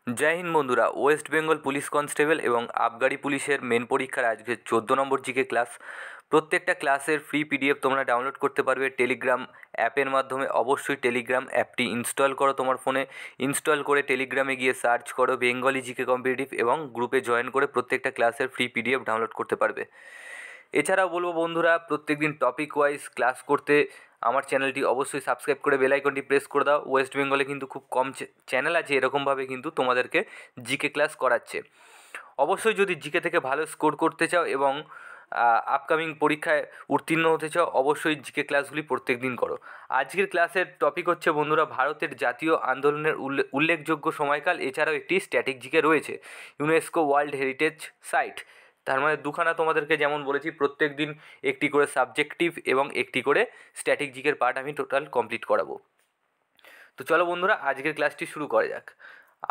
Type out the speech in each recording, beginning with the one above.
जय हिंद बंधुरा waste Bengal police constable एवं आबगारी पुलिसेर मेन परीक्षार आज के 14 नम्बर जीके क्लास प्रत्येकटा क्लासेर फ्री पीडीएफ तोमरा डाउनलोड करते पारबे टेलिग्राम ऐपर माध्यमे। अवश्य टेलिग्राम ऐपटी इन्स्टल करो तुम्हार फोने, इन्स्टल करे टेलिग्रामे गिये सार्च करो बेंगली जीके कम्पिटिटिव एवं ग्रुपे जयन करे प्रत्येकटा क्लासेर फ्री पीडीएफ डाउनलोड करते पारबे। এছাড়াও বলবো বন্ধুরা প্রত্যেকদিন টপিক ওয়াইজ ক্লাস করতে আমার চ্যানেলটি অবশ্যই সাবস্ক্রাইব করে বেল আইকনটি প্রেস করে দাও। ওয়েস্ট বেঙ্গলে কিন্তু খুব কম চ্যানেল আছে এরকমভাবে কিন্তু তোমাদেরকে জিকে ক্লাস করাচ্ছে। অবশ্যই যদি জিকে থেকে ভালো স্কোর করতে চাও এবং আপকামিং পরীক্ষায় উত্তীর্ণ হতে চাও অবশ্যই জিকে ক্লাসগুলি প্রত্যেক দিন করো। আজকের ক্লাসের টপিক হচ্ছে বন্ধুরা ভারতের জাতীয় আন্দোলনের উল্লেখযোগ্য সময়কাল। এছাড়াও একটি স্ট্যাটিক জিকে রয়েছে ইউনেস্কো ওয়ার্ল্ড হেরিটেজ সাইট। তার মানে দুখানা তোমাদেরকে যেমন বলেছি প্রত্যেক দিন একটি করে সাবজেক্টিভ এবং একটি করে স্ট্যাটিক জিকের পার্ট আমি টোটাল কমপ্লিট করাবো। তো চলো বন্ধুরা আজকের ক্লাসটি শুরু করা যাক।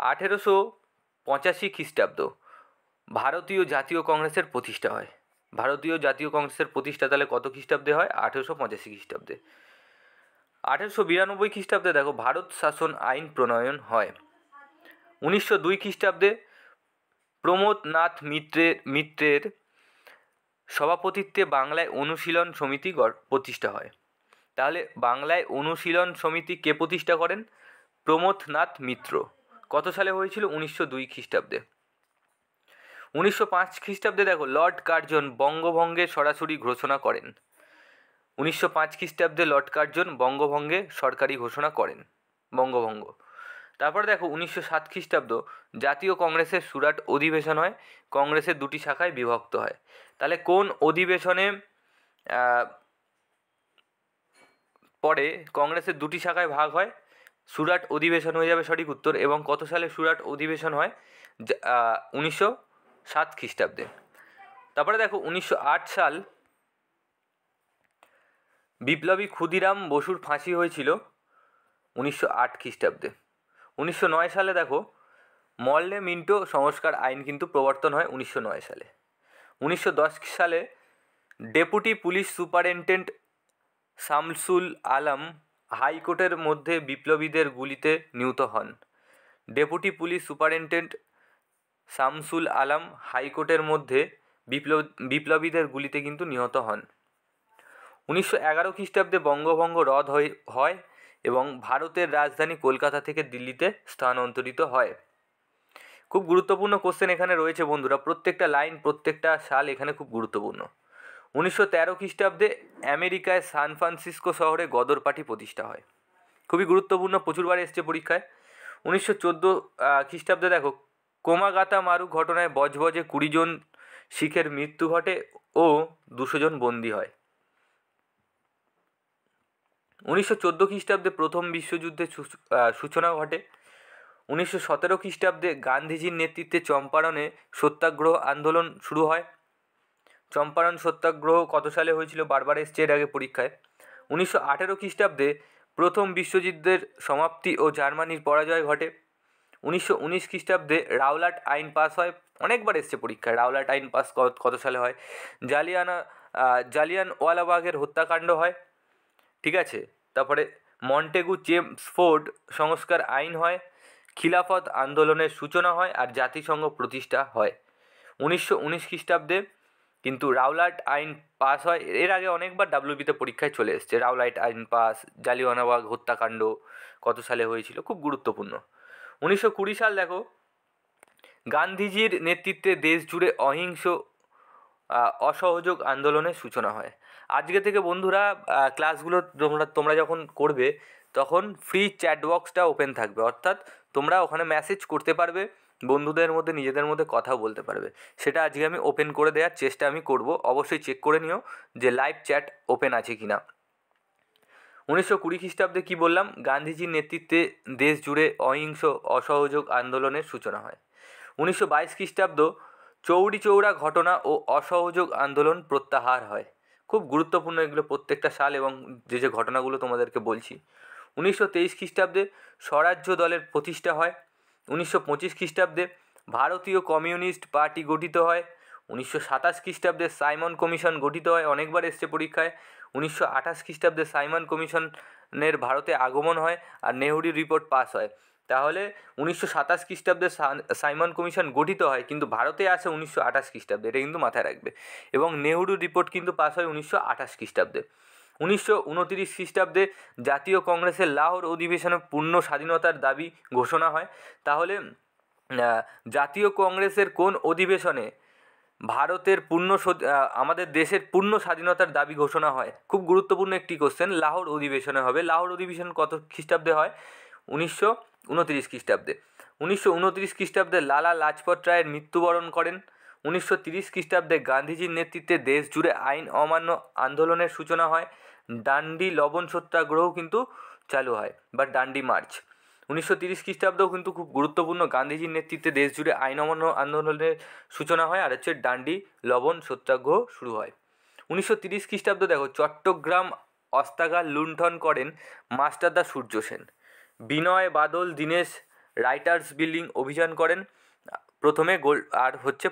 1885 খ্রিস্টাব্দ ভারতীয় জাতীয় কংগ্রেসের প্রতিষ্ঠা হয়। ভারতীয় জাতীয় কংগ্রেসের প্রতিষ্ঠা তাহলে কত খ্রিস্টাব্দে হয়? 1885 খ্রিস্টাব্দে। 1892 খ্রিস্টাব্দে দেখো ভারত শাসন আইন প্রণয়ন হয়। 1902 খ্রিস্টাব্দে প্রমোদ নাথ মিত্রের সভাপতিত্বে বাংলায় অনুশীলন সমিতি প্রতিষ্ঠা হয়। তাহলে বাংলায় অনুশীলন সমিতি কে প্রতিষ্ঠা করেন? প্রমোদ নাথ মিত্র। কত সালে হয়েছিল? 1902 খ্রিস্টাব্দে। 1905 খ্রিস্টাব্দে দেখো লর্ড কার্জন বঙ্গভঙ্গের সরাসরি ঘোষণা করেন। 1905 খ্রিস্টাব্দে লর্ড কার্জন বঙ্গভঙ্গে সরকারি ঘোষণা করেন বঙ্গভঙ্গ। তারপরে দেখো 1907 খ্রিস্টাব্দ জাতীয় কংগ্রেসের সুরাট অধিবেশন হয়। কংগ্রেসের দুটি শাখায় বিভক্ত হয়। তাহলে কোন অধিবেশনে পরে কংগ্রেসের দুটি শাখায় ভাগ হয়? সুরাট অধিবেশন হয়ে যাবে সঠিক উত্তর। এবং কত সালে সুরাট অধিবেশন হয়? 1907 খ্রিস্টাব্দে। তারপরে দেখো 1908 সাল বিপ্লবী ক্ষুদিরাম বসুর ফাঁসি হয়েছিল 1908 খ্রিস্টাব্দে। 1909 সালে দেখো মরলে মিন্টো সংস্কার আইন কিন্তু প্রবর্তন হয় 1909 সালে। 1910 সালে deputy police superintendent Shamsul Alam হাইকোর্টের মধ্যে বিপ্লবীদের গুলিতে নিহত হন। Deputy police superintendent Shamsul Alam হাইকোর্টের মধ্যে বিপ্লবীদের গুলিতে কিন্তু নিহত হন। 1911 খ্রিস্টাব্দে বঙ্গভঙ্গ রদ হয় এবং ভারতের রাজধানী কলকাতা থেকে দিল্লিতে স্থানান্তরিত হয়। খুব গুরুত্বপূর্ণ কোশ্চেন এখানে রয়েছে বন্ধুরা, প্রত্যেকটা লাইন প্রত্যেকটা সাল এখানে খুব গুরুত্বপূর্ণ। 1913 খ্রিস্টাব্দে আমেরিকায় সান ফ্রান্সিসকো শহরে গদর পার্টি প্রতিষ্ঠা হয়। খুবই গুরুত্বপূর্ণ, প্রচুরবার এসছে পরীক্ষায়। 1914 খ্রিস্টাব্দে দেখো কোমাগাতা মারু ঘটনায় বজবজে 20 জন শিখের মৃত্যু ঘটে ও 200 জন বন্দী হয়। 1914 খ্রিস্টাব্দে প্রথম বিশ্বযুদ্ধের সূচনা ঘটে। 1917 খ্রিস্টাব্দে গান্ধীজির নেতৃত্বে চম্পারণে সত্যাগ্রহ আন্দোলন শুরু হয়। চম্পারণ সত্যাগ্রহ কত সালে হয়েছিল? বারবার এসছে এর আগে পরীক্ষায়। 1918 খ্রিস্টাব্দে প্রথম বিশ্বযুদ্ধের সমাপ্তি ও জার্মানির পরাজয় ঘটে। 1919 খ্রিস্টাব্দে রাওলাট আইন পাস হয়। অনেকবার এসছে পরীক্ষায় রাওলাট আইন পাস কত সালে হয়? জালিয়ানওয়ালাবাগের হত্যাকাণ্ড হয়। ঠিক আছে। তারপরে মন্টেগু চেমসফোর্ড সংস্কার আইন হয়। খিলাফত আন্দোলনের সূচনা হয় আর জাতিসংঘ প্রতিষ্ঠা হয়। 1919 খ্রিস্টাব্দে কিন্তু রাওলাট আইন পাস হয়। এর আগে অনেকবার ডাব্লিউবিতে পরীক্ষায় চলে এসছে রাওলাট আইন পাস, জালিয়ানওয়ালাবাগ হত্যাকাণ্ড কত সালে হয়েছিল, খুব গুরুত্বপূর্ণ। 1920 সাল দেখো গান্ধীজির নেতৃত্বে দেশ জুড়ে অহিংস অসহযোগ আন্দোলনের সূচনা হয়। আজকে থেকে বন্ধুরা ক্লাসগুলো তোমরা যখন করবে তখন ফ্রি চ্যাট বক্সটা ওপেন থাকবে, অর্থাৎ তোমরা ওখানে মেসেজ করতে পারবে, বন্ধুদের মধ্যে নিজেদের মধ্যে কথা বলতে পারবে। সেটা আজকে আমি ওপেন করে দেওয়ার চেষ্টা আমি করব। অবশ্যই চেক করে নিও যে লাইভ চ্যাট ওপেন আছে কি না। 1920 খ্রিস্টাব্দে কী বললাম? গান্ধীজির নেতৃত্বে দেশ জুড়ে অহিংস অসহযোগ আন্দোলনের সূচনা হয়। 1922 খ্রিস্টাব্দ চৌরি চৌরা ঘটনা ও অসহযোগ আন্দোলন প্রত্যাহার হয়। খুব গুরুত্বপূর্ণ এগুলো প্রত্যেকটা সাল এবং যে ঘটনাগুলো তোমাদেরকে বলছি। 1923 খ্রিস্টাব্দে স্বরাজ্য দলের প্রতিষ্ঠা হয়। 1925 খ্রিস্টাব্দে ভারতীয় কমিউনিস্ট পার্টি গঠিত হয়। 1927 খ্রিস্টাব্দে সাইমন কমিশন গঠিত হয়, অনেকবার এসছে পরীক্ষায়। 1928 খ্রিস্টাব্দে সাইমন কমিশনের ভারতে আগমন হয় আর নেহরু রিপোর্ট পাস হয়। তাহলে 1927 খ্রিস্টাব্দে সাইমন কমিশন গঠিত হয়, কিন্তু ভারতে আসে 1928 খ্রিস্টাব্দে, এটা কিন্তু মাথায় রাখবে। এবং নেহরু রিপোর্ট কিন্তু পাস হয় 1928 খ্রিস্টাব্দে। 1929 খ্রিস্টাব্দে জাতীয় কংগ্রেসের লাহোর অধিবেশনে পূর্ণ স্বাধীনতার দাবি ঘোষণা হয়। তাহলে জাতীয় কংগ্রেসের কোন অধিবেশনে ভারতের আমাদের দেশের পূর্ণ স্বাধীনতার দাবি ঘোষণা হয়? খুব গুরুত্বপূর্ণ একটি কোশ্চেন, লাহোর অধিবেশনে হবে। লাহোর অধিবেশন কত খ্রিস্টাব্দে হয়? 1929 খ্রিস্টাব্দে। 1929 খ্রিস্টাব্দে লালা লাজপত রায়ের মৃত্যুবরণ করেন। 1930 খ্রিস্টাব্দে গান্ধীজির নেতৃত্বে দেশ জুড়ে আইন অমান্য আন্দোলনের সূচনা হয়। ডান্ডি লবণ সত্যাগ্রহ কিন্তু চালু হয়, বা ডান্ডি মার্চ। 1930 খ্রিস্টাব্দেও কিন্তু খুব গুরুত্বপূর্ণ, গান্ধীজির নেতৃত্বে দেশ জুড়ে আইন অমান্য আন্দোলনের সূচনা হয়, আর হচ্ছে ডান্ডি লবণ সত্যাগ্রহ শুরু হয়। 1930 খ্রিস্টাব্দে দেখো, চট্টগ্রাম অস্তাগার লুণ্ঠন করেন মাস্টারদা সূর্য সেন। বিনয় বাদল দীনেশ রাইটার্স বিল্ডিং অভিযান করেন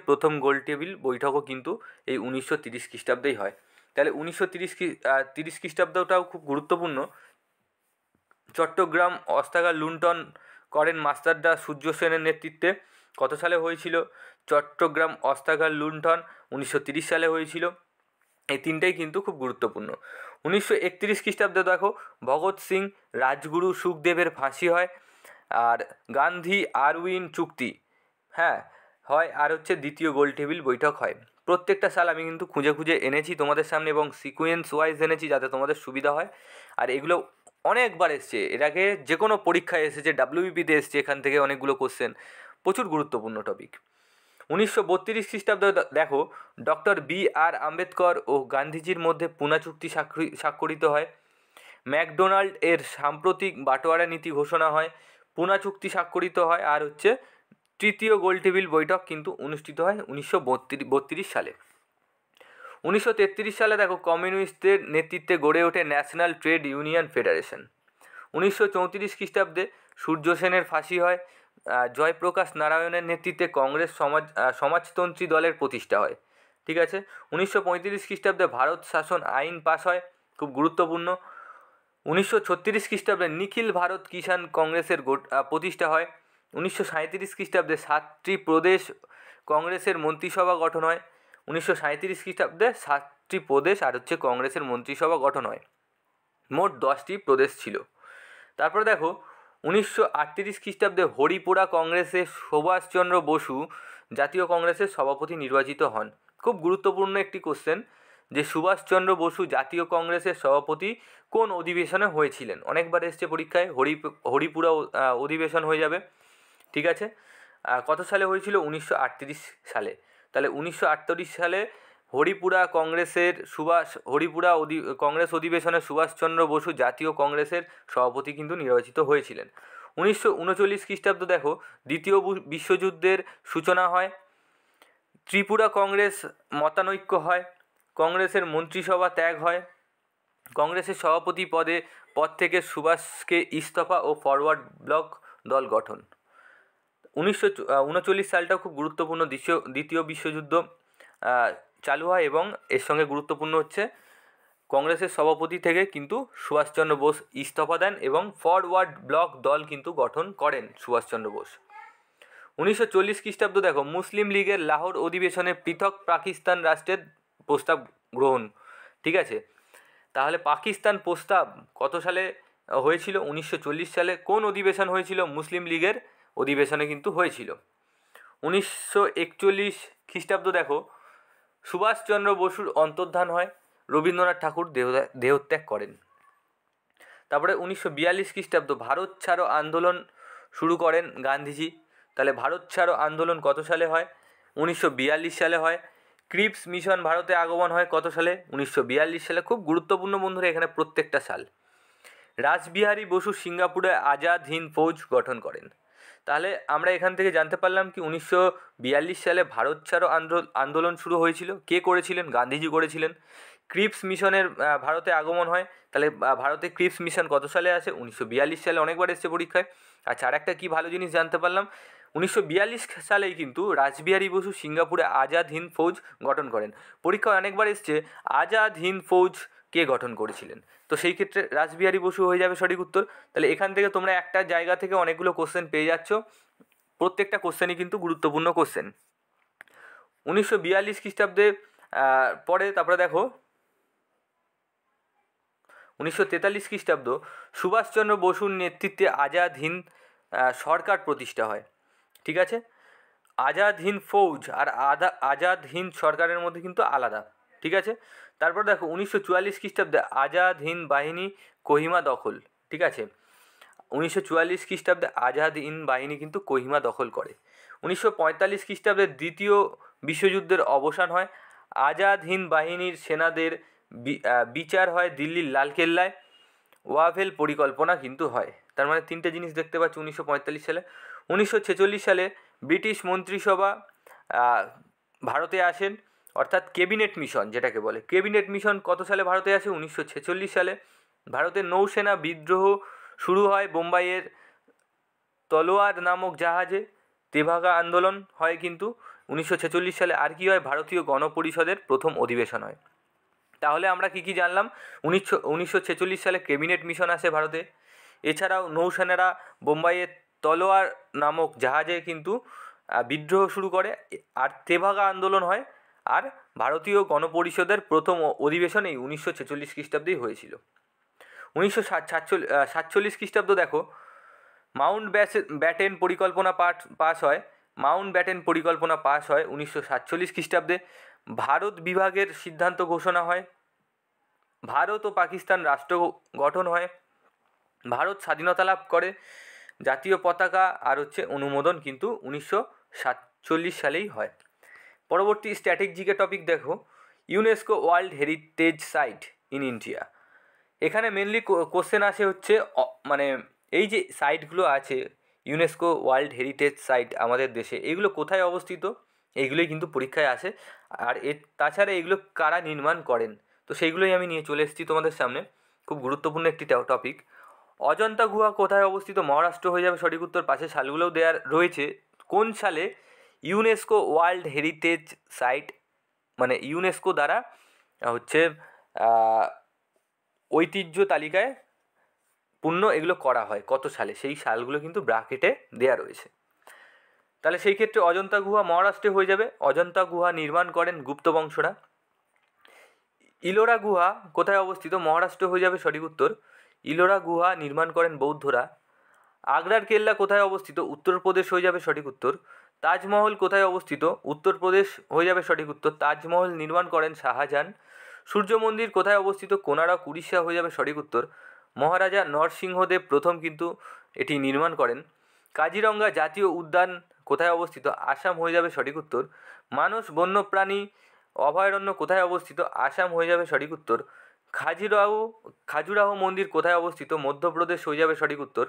প্রথম গোল টেবিল বৈঠকও কিন্তু এই 1930 খ্রিস্টাব্দেই হয়। তাহলে 1930 খ্রিস্টাব্দটাও খুব গুরুত্বপূর্ণ। চট্টগ্রাম অস্তাগার লুণ্ঠন করেন মাস্টারদা সূর্য সেনের নেতৃত্বে। কত সালে হয়েছিল চট্টগ্রাম অস্তাগার লুণ্ঠন? 1930 সালে হয়েছিল। এই তিনটেই কিন্তু খুব গুরুত্বপূর্ণ। 1931 খ্রিস্টাব্দে দেখো, ভগৎ সিং রাজগুরু সুখদেবের ফাঁসি হয়, আর গান্ধী আরউইন চুক্তি হয়, আর হচ্ছে দ্বিতীয় গোল টেবিল বৈঠক হয়। প্রত্যেকটা সাল আমি কিন্তু খুঁজে খুঁজে এনেছি তোমাদের সামনে, এবং সিকোয়েন্স ওয়াইজ এনেছি যাতে তোমাদের সুবিধা হয়। আর এগুলো অনেকবার এসছে, এর আগে যে কোনো পরীক্ষায় এসেছে, ডাব্লিউবিপিতে এসছে, এখান থেকে অনেকগুলো কোশ্চেন, প্রচুর গুরুত্বপূর্ণ টপিক। 1932 খ্রিস্টাব্দে দেখো, ডক্টর বি.আর. আম্বেদকর ও গান্ধীজির মধ্যে পুনা চুক্তি স্বাক্ষরিত হয়। ম্যাকডোনাল্ড এর সাম্প্রতিক বাটোয়ারা নীতি ঘোষণা হয়, পুনা চুক্তি স্বাক্ষরিত হয়, আর হচ্ছে তৃতীয় গোলটেবিল বৈঠক কিন্তু অনুষ্ঠিত হয় 1932 সালে। 1933 সালে দেখো, কমিউনিস্টদের নেতৃত্বে গড়ে ওঠে ন্যাশনাল ট্রেড ইউনিয়ন ফেডারেশন। 1934 খ্রিস্টাব্দে সূর্য সেনের ফাঁসি হয়। জয়প্রকাশ নারায়ণের নেতৃত্বে কংগ্রেস সমাজতন্ত্রী দলের প্রতিষ্ঠা হয়। ঠিক আছে। 1935 খ্রিস্টাব্দে ভারত শাসন আইন পাস হয়, খুব গুরুত্বপূর্ণ। 1936 খ্রিস্টাব্দে নিখিল ভারত কিষাণ কংগ্রেসের প্রতিষ্ঠা হয়। 1937 খ্রিস্টাব্দে 7টি প্রদেশ কংগ্রেসের মন্ত্রিসভা গঠন হয়। 1937 খ্রিস্টাব্দে 7টি প্রদেশ আর হচ্ছে কংগ্রেসের মন্ত্রিসভা গঠন হয়। মোট 10টি প্রদেশ ছিল। তারপরে দেখো, 1938 খ্রিস্টাব্দে হরিপুরা কংগ্রেসে সুভাষচন্দ্র বসু জাতীয় কংগ্রেসের সভাপতি নির্বাচিত হন। খুব গুরুত্বপূর্ণ একটি কোশ্চেন, যে সুভাষচন্দ্র বসু জাতীয় কংগ্রেসের সভাপতি কোন অধিবেশনে হয়েছিলেন? অনেকবার এসছে পরীক্ষায়, হরিপুরা অধিবেশন হয়ে যাবে। ঠিক আছে। কত সালে হয়েছিল? 1938 সালে। তাহলে 1938 সালে হরিপুরা কংগ্রেস অধিবেশনে সুভাষচন্দ্র বসু জাতীয় কংগ্রেসের সভাপতি কিন্তু নির্বাচিত হয়েছিলেন। 1939 খ্রিস্টাব্দ দেখো, দ্বিতীয় বিশ্বযুদ্ধের সূচনা হয়। ত্রিপুরা কংগ্রেস মতানৈক্য হয়, কংগ্রেসের মন্ত্রিসভা ত্যাগ হয়, কংগ্রেসের সভাপতি পদ থেকে সুভাষকে ইস্তফা ও ফরওয়ার্ড ব্লক দল গঠন। 1939 সালটাও খুব গুরুত্বপূর্ণ, দ্বিতীয় বিশ্বযুদ্ধ চালু হয়, এবং এর সঙ্গে গুরুত্বপূর্ণ হচ্ছে কংগ্রেসের সভাপতি থেকে কিন্তু সুভাষচন্দ্র বোস ইস্তফা দেন এবং ফরওয়ার্ড ব্লক দল কিন্তু গঠন করেন সুভাষচন্দ্র বোস। 1940 খ্রিস্টাব্দ দেখো, মুসলিম লীগের লাহোর অধিবেশনে পৃথক পাকিস্তান রাষ্ট্রের প্রস্তাব গ্রহণ। ঠিক আছে। তাহলে পাকিস্তান প্রস্তাব কত সালে হয়েছিল? 1940 সালে। কোন অধিবেশন হয়েছিল? মুসলিম লীগের অধিবেশনে কিন্তু হয়েছিল। 1941 খ্রিস্টাব্দ দেখো, সুভাষচন্দ্র বসুর অন্তর্ধান হয়, রবীন্দ্রনাথ ঠাকুর দেহত্যাগ করেন। তারপরে 1942 খ্রিস্টাব্দ ভারত ছাড়ো আন্দোলন শুরু করেন গান্ধীজি। তাহলে ভারত ছাড়ো আন্দোলন কত সালে হয়? 1942 সালে হয়। ক্রিপস মিশন ভারতে আগমন হয় কত সালে? 1942 সালে। খুব গুরুত্বপূর্ণ বন্ধুরা এখানে প্রত্যেকটা সাল। রাসবিহারী বসু সিঙ্গাপুরে আজাদ হিন্দ ফৌজ গঠন করেন। তাহলে আমরা এখান থেকে জানতে পারলাম কি 1942 সালে ভারত ছাড়ো আন্দোলন শুরু হয়েছিল। কে করেছিলেন? গান্ধীজি করেছিলেন। ক্রিপস মিশনের ভারতে আগমন হয়। তাহলে ভারতে ক্রিপস মিশন কত সালে আসে? 1942 সালে। অনেকবার এসছে পরীক্ষায়। আচ্ছা, আর একটা কী ভালো জিনিস জানতে পারলাম, 1942 সালেই কিন্তু রাসবিহারী বসু সিঙ্গাপুরে আজাদ হিন্দ ফৌজ গঠন করেন। পরীক্ষায় অনেকবার এসছে আজাদ হিন্দ ফৌজ কে গঠন করেছিলেন? তো সেই ক্ষেত্রে রাসবিহারী বসু হয়ে যাবে সঠিক উত্তর। তাহলে এখান থেকে তোমরা একটা জায়গা থেকে অনেকগুলো কোশ্চেন পেয়ে যাচ্ছ, প্রত্যেকটা কোশ্চেনই কিন্তু গুরুত্বপূর্ণ কোশ্চেন। 1942 খ্রিস্টাব্দে পরে তারপরে দেখো 1943 খ্রিস্টাব্দ সুভাষচন্দ্র বসুর নেতৃত্বে আজাদ হিন্দ সরকার প্রতিষ্ঠা হয়। ঠিক আছে, আজাদ হিন্দ ফৌজ আর আজাদ হিন্দ সরকারের মধ্যে কিন্তু আলাদা। ঠিক আছে, তারপর দেখো 1944 খ্রিস্টাব্দে আজাদ হিন্দ বাহিনী কোহিমা দখল। ঠিক আছে, 1944 খ্রিস্টাব্দে আজাদ হিন্দ বাহিনী কিন্তু কোহিমা দখল করে। 1945 খ্রিস্টাব্দে দ্বিতীয় বিশ্বযুদ্ধের অবসান হয়। আজাদ হিন্দ বাহিনীর সেনাদের বিচার হয় দিল্লির লালকেল্লায়। ওয়াভেল পরিকল্পনা কিন্তু হয়। তার মানে তিনটে জিনিস দেখতে পাচ্ছি 1945 সালে। 1946 সালে ব্রিটিশ মন্ত্রিসভা ভারতে আসেন, অর্থাৎ ক্যাবিনেট মিশন যেটাকে বলে। ক্যাবিনেট মিশন কত সালে ভারতে আসে? 1946 সালে। ভারতের নৌসেনা বিদ্রোহ শুরু হয় বোম্বাইয়ের তলোয়ার নামক জাহাজে। তেভাগা আন্দোলন হয় কিন্তু 1946 সালে। আর কি হয়? ভারতীয় গণপরিষদের প্রথম অধিবেশন হয়। তাহলে আমরা কি কি জানলাম? 1946 সালে ক্যাবিনেট মিশন আসে ভারতে। এছাড়াও নৌসেনারা বোম্বাইয়ের তলোয়ার নামক জাহাজে কিন্তু বিদ্রোহ শুরু করে। আর তেভাগা আন্দোলন হয়। আর ভারতীয় গণপরিষদের প্রথম অধিবেশন এই 1946 খ্রিস্টাব্দেই হয়েছিল। 1947 খ্রিস্টাব্দ দেখো মাউন্ট ব্যাটেন পরিকল্পনা পাস হয়। মাউন্ট ব্যাটেন পরিকল্পনা পাস হয় 1947 খ্রিস্টাব্দে। ভারত বিভাগের সিদ্ধান্ত ঘোষণা হয়। ভারত ও পাকিস্তান রাষ্ট্র গঠন হয়। ভারত স্বাধীনতা লাভ করে। জাতীয় পতাকা আর অনুমোদন কিন্তু 1947 সালেই হয়। পরবর্তী স্ট্যাটিক জিকে টপিক দেখো, UNESCO world heritage site in India. এখানে মেনলি কোশ্চেন আসে মানে এই যে সাইটগুলো আছে ইউনেস্কো ওয়ার্ল্ড হেরিটেজ সাইট আমাদের দেশে, এগুলো কোথায় অবস্থিত? এইগুলোই কিন্তু পরীক্ষায় আসে। আর তাছাড়া এগুলো কারা নির্মাণ করেন, তো সেইগুলোই আমি নিয়ে চলে এসেছি তোমাদের সামনে। খুব গুরুত্বপূর্ণ একটি টপিক। অজন্তা গুহা কোথায় অবস্থিত? মহারাষ্ট্র হয়ে যাবে সঠিক উত্তর। পাশে সালগুলোও দেওয়া রয়েছে। কোন সালে ইউনেস্কো ওয়ার্ল্ড হেরিটেজ সাইট মানে ইউনেস্কো দ্বারা ঐতিহ্য তালিকায় পূর্ণ এগুলো করা হয়, কত সালে? সেই সালগুলো কিন্তু ব্র্যাকেটে দেওয়া রয়েছে। তাহলে সেই ক্ষেত্রে অজন্তা গুহা মহারাষ্ট্রে হয়ে যাবে। অজন্তা গুহা নির্মাণ করেন গুপ্ত বংশরা। ইলোরা গুহা কোথায় অবস্থিত? মহারাষ্ট্র হয়ে যাবে সঠিক উত্তর। ইলোরা গুহা নির্মাণ করেন বৌদ্ধরা। আগ্রার কেল্লা কোথায় অবস্থিত? উত্তরপ্রদেশ হয়ে যাবে সঠিক উত্তর। তাজমহল কোথায় অবস্থিত? উত্তরপ্রদেশ হয়ে যাবে সঠিক উত্তর। তাজমহল নির্মাণ করেন শাহজাহান। সূর্য মন্দির কোথায় অবস্থিত? কোনারক উড়িষ্যা হয়ে যাবে সঠিক উত্তর। মহারাজা নরসিংহদেব প্রথম কিন্তু এটি নির্মাণ করেন। কাজিরঙ্গা জাতীয় উদ্যান কোথায় অবস্থিত? আসাম হয়ে যাবে সঠিক উত্তর। মানস বন্যপ্রাণী অভয়ারণ্য কোথায় অবস্থিত? আসাম হয়ে যাবে সঠিক উত্তর। খাজুরাহো মন্দির কোথায় অবস্থিত? মধ্যপ্রদেশ হয়ে যাবে সঠিক উত্তর।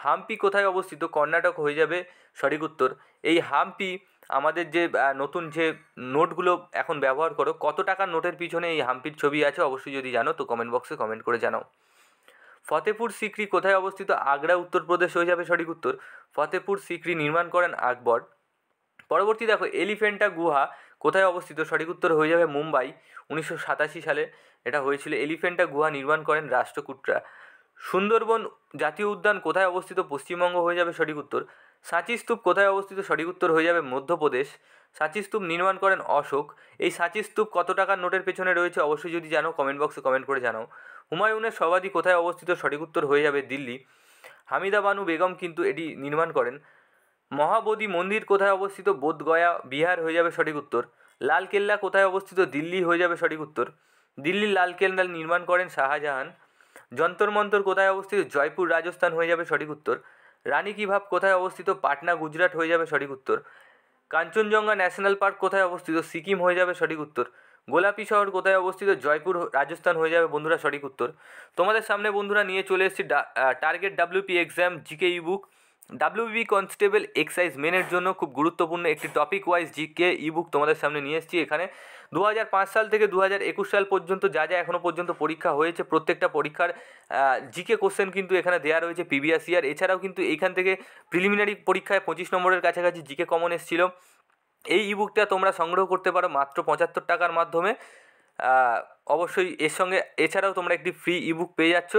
হাম্পি কোথায় অবস্থিত? কর্ণাটক হয়ে যাবে সঠিক উত্তর। এই হাম্পি আমাদের যে নতুন যে নোটগুলো এখন ব্যবহার করো, কত টাকার নোটের পিছনে এই হাম্পির ছবি আছে অবশ্যই যদি জানো তো কমেন্ট বক্সে কমেন্ট করে জানাও। ফতেপুর সিক্রি কোথায় অবস্থিত? আগ্রা উত্তরপ্রদেশ হয়ে যাবে সঠিক উত্তর। ফতেপুর সিক্রি নির্মাণ করেন আকবর। পরবর্তী দেখো এলিফ্যান্টা গুহা কোথায় অবস্থিত? সঠিক উত্তর হয়ে যাবে মুম্বাই। 1987 সালে এটা হয়েছিল। এলিফ্যান্টা গুহা নির্মাণ করেন রাষ্ট্রকূটরা। সুন্দরবন জাতীয় উদ্যান কোথায় অবস্থিত? পশ্চিমবঙ্গ হয়ে যাবে সঠিক উত্তর। সাঁচি স্তূপ কোথায় অবস্থিত? সঠিক উত্তর হয়ে যাবে মধ্যপ্রদেশ। সাঁচি স্তূপ নির্মাণ করেন অশোক। এই সাঁচি স্তূপ কত টাকার নোটের পেছনে রয়েছে অবশ্যই যদি জানো কমেন্ট বক্সে কমেন্ট করে জানাও। হুমায়ুনের সমাধি কোথায় অবস্থিত? সঠিক উত্তর হয়ে যাবে দিল্লি। হামিদা বানু বেগম কিন্তু এটি নির্মাণ করেন। মহাবোধি মন্দির কোথায় অবস্থিত? বোধগয়া বিহার হয়ে যাবে সঠিক উত্তর। লালকেল্লা কোথায় অবস্থিত? দিল্লি হয়ে যাবে সঠিক উত্তর। দিল্লির লালকেল্লা নির্মাণ করেন শাহজাহান। যন্তর মন্তর কোথায় অবস্থিত? জয়পুর রাজস্থান হয়ে যাবে সঠিক উত্তর। রানী কি ভাব কোথায় অবস্থিত? পাটনা গুজরাট হয়ে যাবে সঠিক উত্তর। কাঞ্চনজঙ্ঘা ন্যাশনাল পার্ক কোথায় অবস্থিত? সিকিম হয়ে যাবে সঠিক উত্তর। গোলাপি শহর কোথায় অবস্থিত? জয়পুর রাজস্থান হয়ে যাবে বন্ধুরা সঠিক উত্তর। তোমাদের সামনে বন্ধুরা নিয়ে চলে এসেছি target WP exam GK ebook. WB constable excise মেনের জন্য খুব গুরুত্বপূর্ণ একটি টপিক ওয়াইজ জিকে ইবুক তোমাদের সামনে নিয়ে এসেছি। এখানে 2005 সাল থেকে 2021 সাল পর্যন্ত যা যা এখনও পর্যন্ত পরীক্ষা হয়েছে প্রত্যেকটা পরীক্ষার জিকে কোশ্চেন কিন্তু এখানে দেওয়া রয়েছে প্রিভিয়াস ইয়ার। এছাড়াও কিন্তু এইখান থেকে প্রিলিমিনারি পরীক্ষায় 25 নম্বরের কাছাকাছি জিকে কমন এসেছিল। এই ইবুকটা তোমরা সংগ্রহ করতে পারো মাত্র 75 টাকার মাধ্যমে। অবশ্যই এর সঙ্গে এছাড়াও তোমরা একটি ফ্রি ইবুক পেয়ে যাচ্ছ।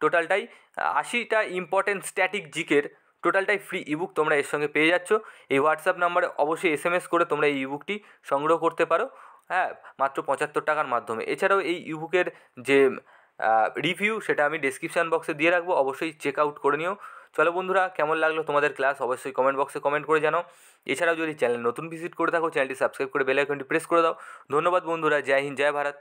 টোটালটাই 80টা ইম্পর্টেন্ট স্ট্যাটিক জিকের টোটালটাই ফ্রি ইবুক তোমরা এর সঙ্গে পেয়ে যাচ্ছ। এই হোয়াটসঅ্যাপ নাম্বারে অবশ্যই SMS করে তোমরা এই ইবুকটি সংগ্রহ করতে পারো, হ্যাঁ, মাত্র 75 টাকার মাধ্যমে। এছাড়াও এই ইবুকের যে রিভিউ সেটা আমি ডেসক্রিপশান বক্সে দিয়ে রাখবো, অবশ্যই চেক আউট করে নিও। চলো বন্ধুরা, কেমন লাগলো তোমাদের ক্লাস অবশ্যই কমেন্ট বক্সে কমেন্ট করে জানাও। এছাড়াও যদি চ্যানেল নতুন ভিজিট করে থাকো, চ্যানেলটি সাবস্ক্রাইব করে বেল আইকনটি প্রেস করে দাও। ধন্যবাদ বন্ধুরা, জয় হিন্দ, জয় ভারত।